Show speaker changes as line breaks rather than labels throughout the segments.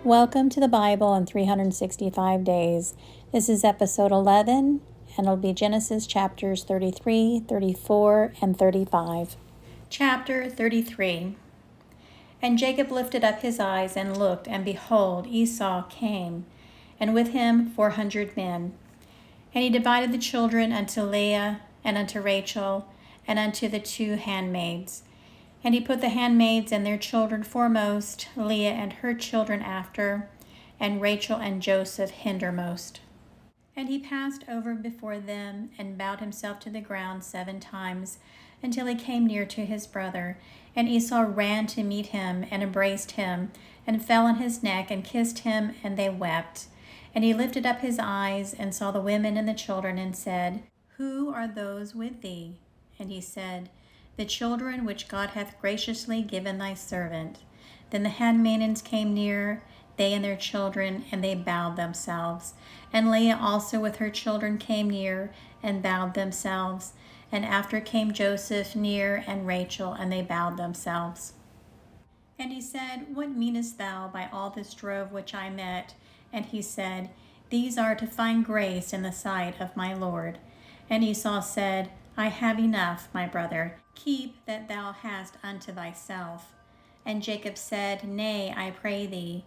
Welcome to the Bible in 365 days. This is episode 11, and it'll be Genesis chapters 33, 34, and 35. Chapter 33. And Jacob lifted up his eyes and looked, and behold, Esau came, and with him 400 men. And he divided the children unto Leah, and unto Rachel, and unto the 2 handmaids. And he put the handmaids and their children foremost, Leah and her children after, and Rachel and Joseph hindermost. And he passed over before them, and bowed himself to the ground 7 times, until he came near to his brother. And Esau ran to meet him, and embraced him, and fell on his neck, and kissed him, and they wept. And he lifted up his eyes, and saw the women and the children, and said, Who are those with thee? And he said, The children which God hath graciously given thy servant. Then the handmaidens came near, they and their children, and they bowed themselves. And Leah also with her children came near, and bowed themselves. And after came Joseph near, and Rachel, and they bowed themselves. And he said, What meanest thou by all this drove which I met? And he said, These are to find grace in the sight of my Lord. And Esau said, I have enough, my brother. Keep that thou hast unto thyself. And Jacob said, Nay, I pray thee.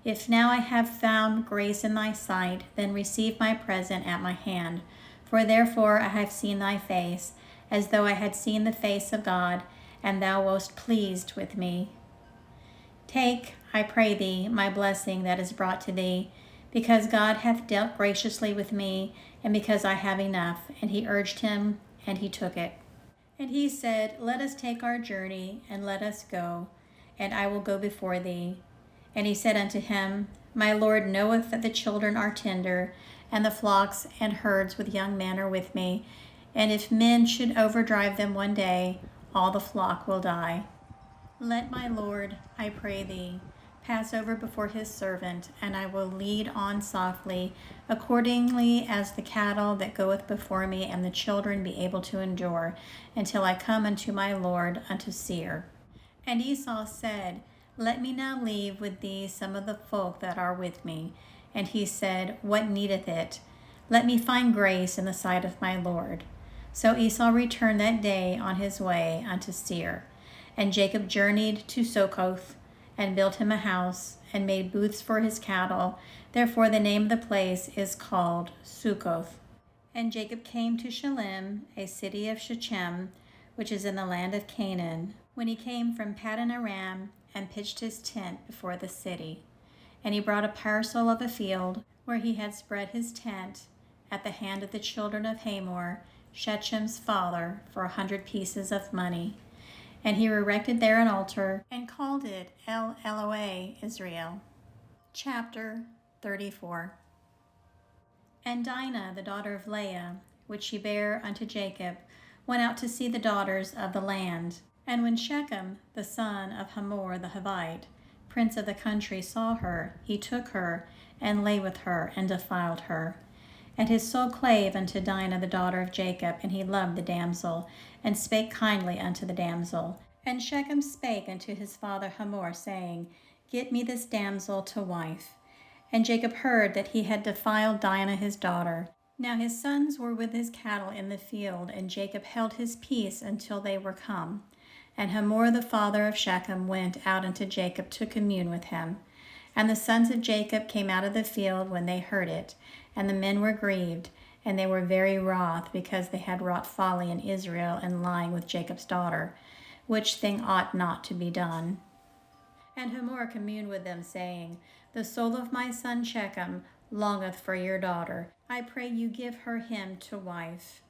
If now I have found grace in thy sight, then receive my present at my hand. For therefore I have seen thy face, as though I had seen the face of God, and thou wast pleased with me. Take, I pray thee, my blessing that is brought to thee, because God hath dealt graciously with me, and because I have enough. And he urged him, and he took it. And he said, Let us take our journey, and let us go, and I will go before thee. And he said unto him, My Lord knoweth that the children are tender, and the flocks and herds with young men are with me. And if men should overdrive them one day, all the flock will die. Let my Lord, I pray thee, pass over before his servant, and I will lead on softly, accordingly as the cattle that goeth before me, and the children be able to endure, until I come unto my Lord, unto Seir. And Esau said, Let me now leave with thee some of the folk that are with me. And he said, What needeth it? Let me find grace in the sight of my Lord. So Esau returned that day on his way unto Seir. And Jacob journeyed to Succoth, and built him a house, and made booths for his cattle. Therefore the name of the place is called Succoth. And Jacob came to Shalem, a city of Shechem, which is in the land of Canaan, when he came from Paddan Aram, and pitched his tent before the city. And he brought a parcel of a field, where he had spread his tent, at the hand of the children of Hamor, Shechem's father, for 100 pieces of money. And he erected there an altar, and called it El Elohe Israel. Chapter 34. And Dinah, the daughter of Leah, which she bare unto Jacob, went out to see the daughters of the land. And when Shechem, the son of Hamor the Hivite, prince of the country, saw her, he took her, and lay with her, and defiled her. And his soul clave unto Dinah the daughter of Jacob, and he loved the damsel, and spake kindly unto the damsel. And Shechem spake unto his father Hamor, saying, Get me this damsel to wife. And Jacob heard that he had defiled Dinah his daughter. Now his sons were with his cattle in the field, and Jacob held his peace until they were come. And Hamor the father of Shechem went out unto Jacob to commune with him. And the sons of Jacob came out of the field when they heard it, and the men were grieved, and they were very wroth, because they had wrought folly in Israel in lying with Jacob's daughter, which thing ought not to be done. And Hamor communed with them, saying, The soul of my son Shechem longeth for your daughter. I pray you give her him to wife,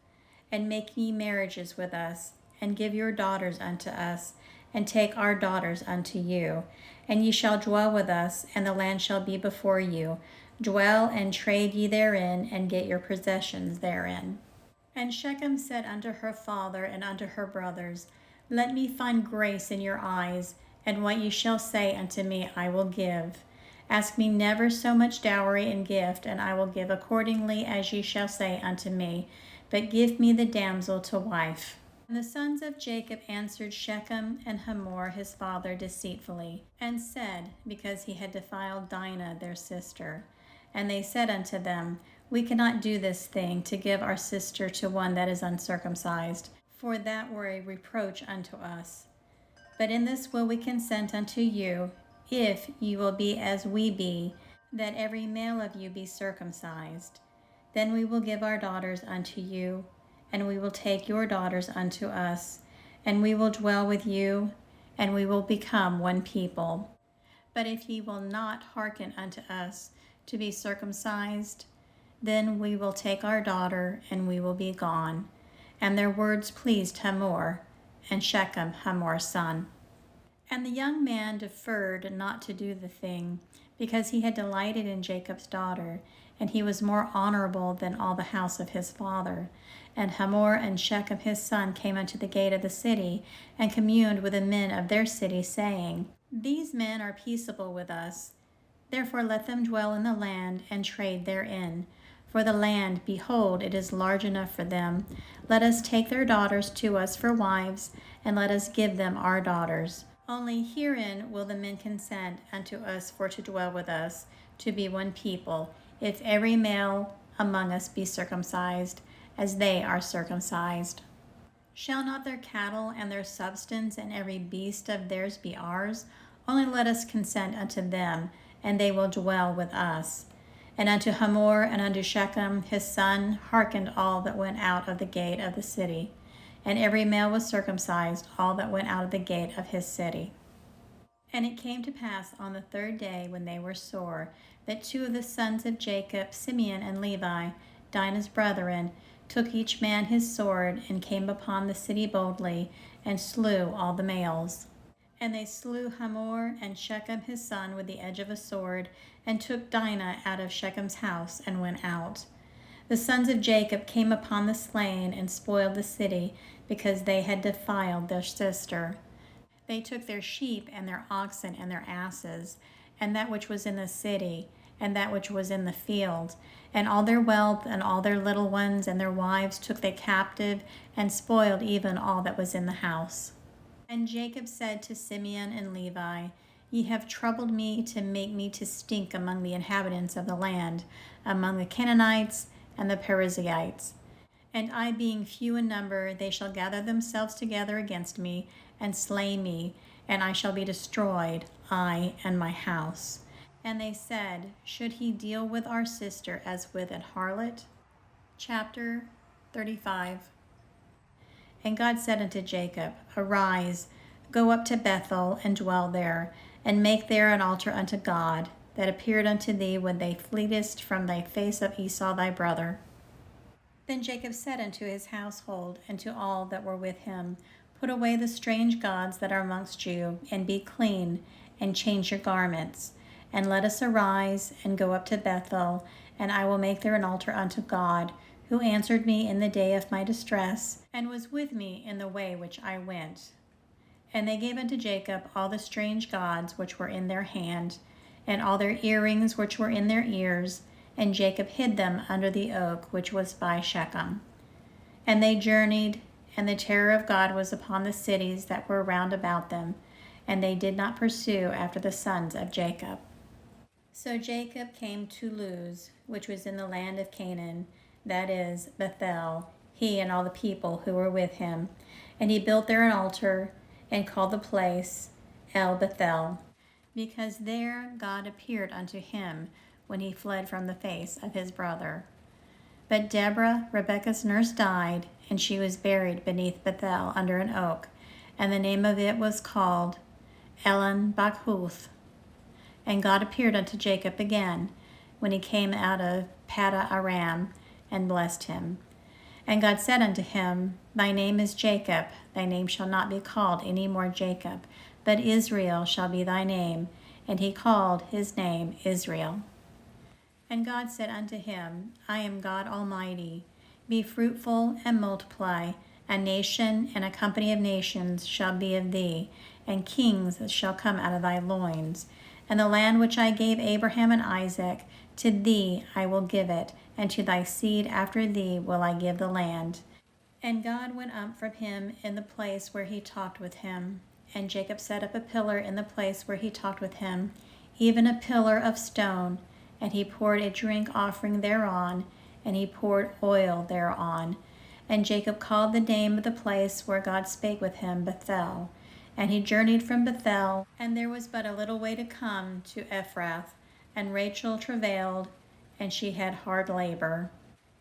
and make ye marriages with us, and give your daughters unto us, and take our daughters unto you. And ye shall dwell with us, and the land shall be before you. Dwell and trade ye therein, and get your possessions therein. And Shechem said unto her father and unto her brothers, Let me find grace in your eyes, and what ye shall say unto me I will give. Ask me never so much dowry and gift, and I will give accordingly as ye shall say unto me. But give me the damsel to wife. And the sons of Jacob answered Shechem and Hamor his father deceitfully, and said, because he had defiled Dinah their sister. And they said unto them, We cannot do this thing, to give our sister to one that is uncircumcised, for that were a reproach unto us. But in this will we consent unto you, if ye will be as we be, that every male of you be circumcised. Then we will give our daughters unto you, and we will take your daughters unto us, and we will dwell with you, and we will become one people. But if ye will not hearken unto us to be circumcised, then we will take our daughter, and we will be gone. And their words pleased Hamor, and Shechem Hamor's son. And the young man deferred not to do the thing, because he had delighted in Jacob's daughter, and he was more honorable than all the house of his father. And Hamor and Shechem his son came unto the gate of the city, and communed with the men of their city, saying, These men are peaceable with us. Therefore let them dwell in the land, and trade therein. For the land, behold, it is large enough for them. Let us take their daughters to us for wives, and let us give them our daughters. Only herein will the men consent unto us for to dwell with us, to be one people, if every male among us be circumcised, as they are circumcised. Shall not their cattle and their substance and every beast of theirs be ours? Only let us consent unto them, and they will dwell with us. And unto Hamor and unto Shechem his son hearkened all that went out of the gate of the city. And every male was circumcised, all that went out of the gate of his city. And it came to pass on the third day, when they were sore, that two of the sons of Jacob, Simeon and Levi, Dinah's brethren, took each man his sword, and came upon the city boldly, and slew all the males. And they slew Hamor and Shechem his son with the edge of a sword, and took Dinah out of Shechem's house, and went out. The sons of Jacob came upon the slain, and spoiled the city, because they had defiled their sister. They took their sheep, and their oxen, and their asses, and that which was in the city, and that which was in the field, and all their wealth, and all their little ones, and their wives took they captive, and spoiled even all that was in the house. And Jacob said to Simeon and Levi, Ye have troubled me to make me to stink among the inhabitants of the land, among the Canaanites and the Perizzites. And I being few in number, they shall gather themselves together against me, and slay me, and I shall be destroyed, I and my house. And they said, Should he deal with our sister as with an harlot? Chapter 35. And God said unto Jacob, Arise, go up to Bethel, and dwell there, and make there an altar unto God, that appeared unto thee when thou fleetest from thy face of Esau thy brother. Then Jacob said unto his household, and to all that were with him, Put away the strange gods that are amongst you, and be clean, and change your garments. And let us arise, and go up to Bethel, and I will make there an altar unto God, who answered me in the day of my distress, and was with me in the way which I went. And they gave unto Jacob all the strange gods which were in their hand, and all their earrings which were in their ears, and Jacob hid them under the oak which was by Shechem. And they journeyed, and the terror of God was upon the cities that were round about them, and they did not pursue after the sons of Jacob. So Jacob came to Luz, which was in the land of Canaan, that is, Bethel, he and all the people who were with him. And he built there an altar, and called the place El Bethel, because there God appeared unto him when he fled from the face of his brother. But Deborah, Rebekah's nurse, died, and she was buried beneath Bethel under an oak, and the name of it was called Elon Bachuth. And God appeared unto Jacob again, when he came out of Paddan Aram, and blessed him. And God said unto him, Thy name is Jacob, thy name shall not be called any more Jacob, but Israel shall be thy name. And he called his name Israel. And God said unto him, I am God Almighty. Be fruitful and multiply. A nation and a company of nations shall be of thee, and kings shall come out of thy loins. And the land which I gave Abraham and Isaac, to thee I will give it, and to thy seed after thee will I give the land. And God went up from him in the place where he talked with him. And Jacob set up a pillar in the place where he talked with him, even a pillar of stone. And he poured a drink offering thereon, and he poured oil thereon. And Jacob called the name of the place where God spake with him Bethel. And he journeyed from Bethel, and there was but a little way to come to Ephrath. And Rachel travailed, and she had hard labor.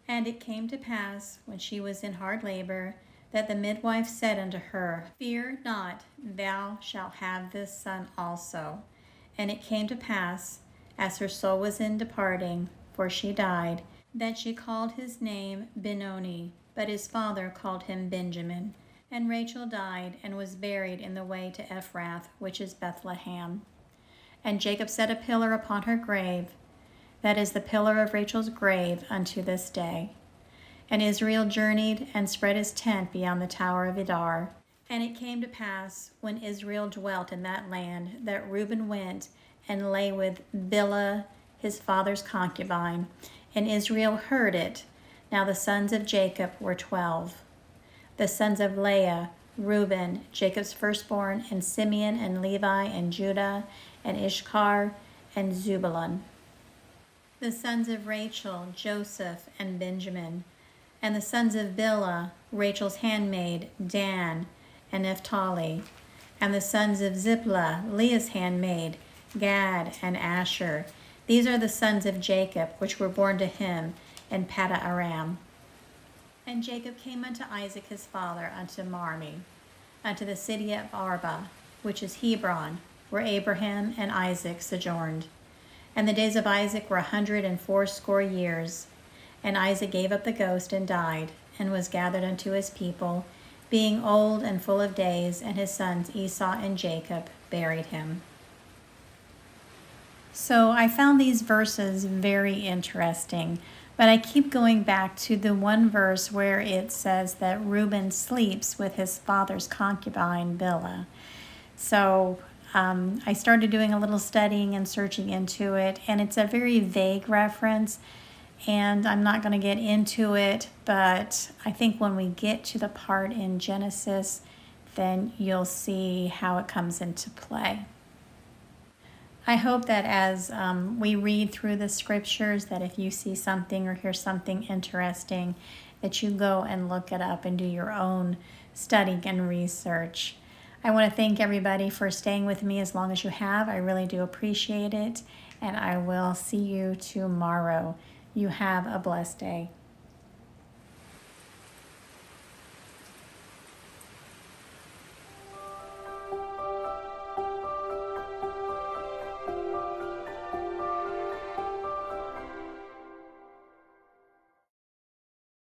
And it came to pass, when she was in hard labor, that the midwife said unto her, Fear not, thou shalt have this son also. And it came to pass, as her soul was in departing, for she died, that she called his name Benoni, but his father called him Benjamin. And Rachel died, and was buried in the way to Ephrath, which is Bethlehem. And Jacob set a pillar upon her grave, that is the pillar of Rachel's grave unto this day. And Israel journeyed and spread his tent beyond the tower of Edar. And it came to pass, when Israel dwelt in that land, that Reuben went and lay with Bilhah his father's concubine. And Israel heard it. Now the sons of Jacob were 12. The sons of Leah, Reuben, Jacob's firstborn, and Simeon, and Levi, and Judah, and Issachar, and Zebulun. The sons of Rachel, Joseph, and Benjamin. And the sons of Bilhah, Rachel's handmaid, Dan, and Naphtali. And the sons of Zilpah, Leah's handmaid, Gad, and Asher. These are the sons of Jacob, which were born to him in Paddan-aram. And Jacob came unto Isaac his father, unto Mamre, unto the city of Arba, which is Hebron, where Abraham and Isaac sojourned. And the days of Isaac were 180 years. And Isaac gave up the ghost and died, and was gathered unto his people, being old and full of days, and his sons Esau and Jacob buried him. So I found these verses very interesting, but I keep going back to the one verse where it says that Reuben sleeps with his father's concubine, Bilhah. So I started doing a little studying and searching into it, and it's a very vague reference, and I'm not going to get into it, but I think when we get to the part in Genesis, then you'll see how it comes into play. I hope that as we read through the scriptures, that if you see something or hear something interesting, that you go and look it up and do your own studying and research. I want to thank everybody for staying with me as long as you have. I really do appreciate it, and I will see you tomorrow. You have a blessed day.